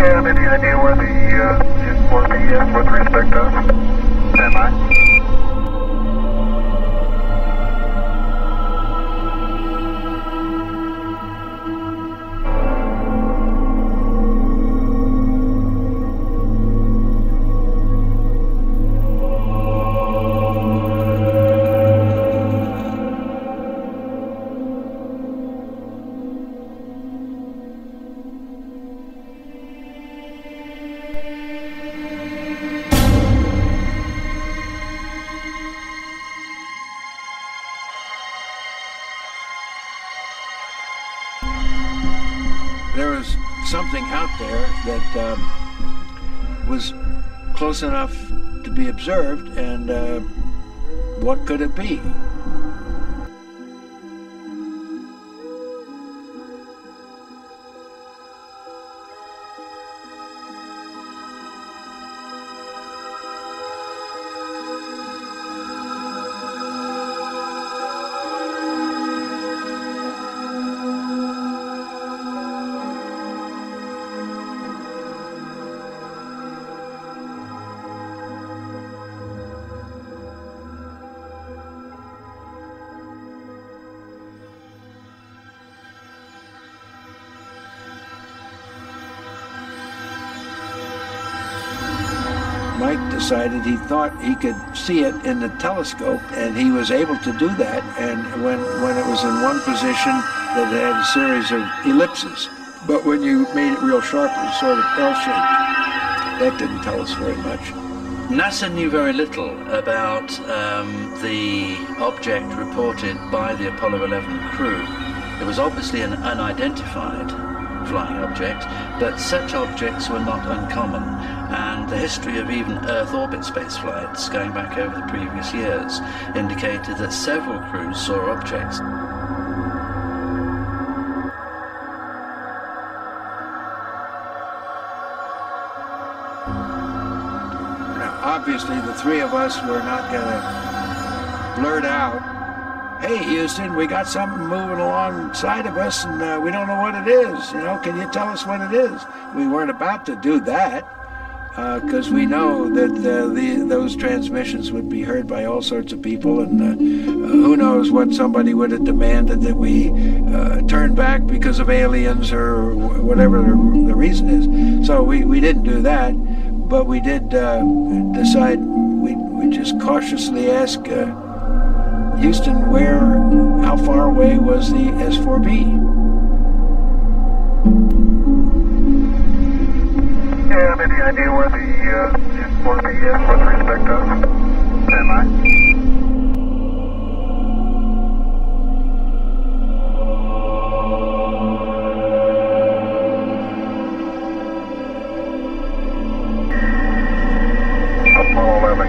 have any idea where the N4B is with respect to us? Stand by. There was something out there that was close enough to be observed, and what could it be? Mike decided he thought he could see it in the telescope, and he was able to do that. And when it was in one position, that it had a series of ellipses. But when you made it real sharp, it was sort of L-shaped. That didn't tell us very much. NASA knew very little about the object reported by the Apollo 11 crew. It was obviously an unidentified flying object, but such objects were not uncommon, and the history of even Earth orbit space flights going back over the previous years indicated that several crews saw objects. Now, obviously, the three of us were not going to blurt out, "Hey, Houston, we got something moving alongside of us, and we don't know what it is. You know, can you tell us what it is?" We weren't about to do that, because we know that those transmissions would be heard by all sorts of people, and who knows what somebody would have demanded that we turn back because of aliens or whatever the reason is. So we didn't do that, but we did decide we just cautiously ask Houston, how far away was the S4B? Do you have any idea where the N4B is with respect to us? Stand by.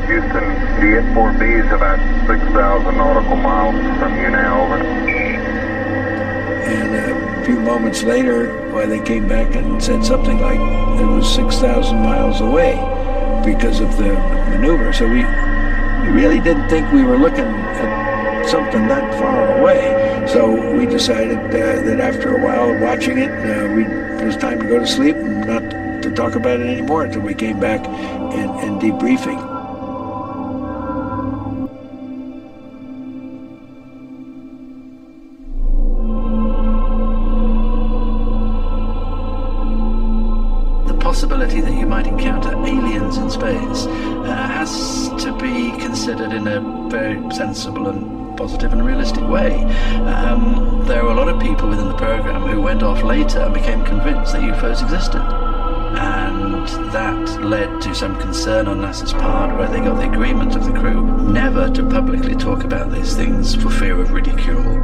Houston, the N4B is about 6,000 nautical miles from you now, over. And a few moments later, they came back and said something like it was 6,000 miles away because of the maneuver. So we really didn't think we were looking at something that far away. So we decided that after a while of watching it, it was time to go to sleep and not to talk about it anymore until we came back and debriefing. Possibility that you might encounter aliens in space has to be considered in a very sensible and positive and realistic way. There were a lot of people within the program who went off later and became convinced that UFOs existed, and that led to some concern on NASA's part, where they got the agreement of the crew never to publicly talk about these things for fear of ridicule.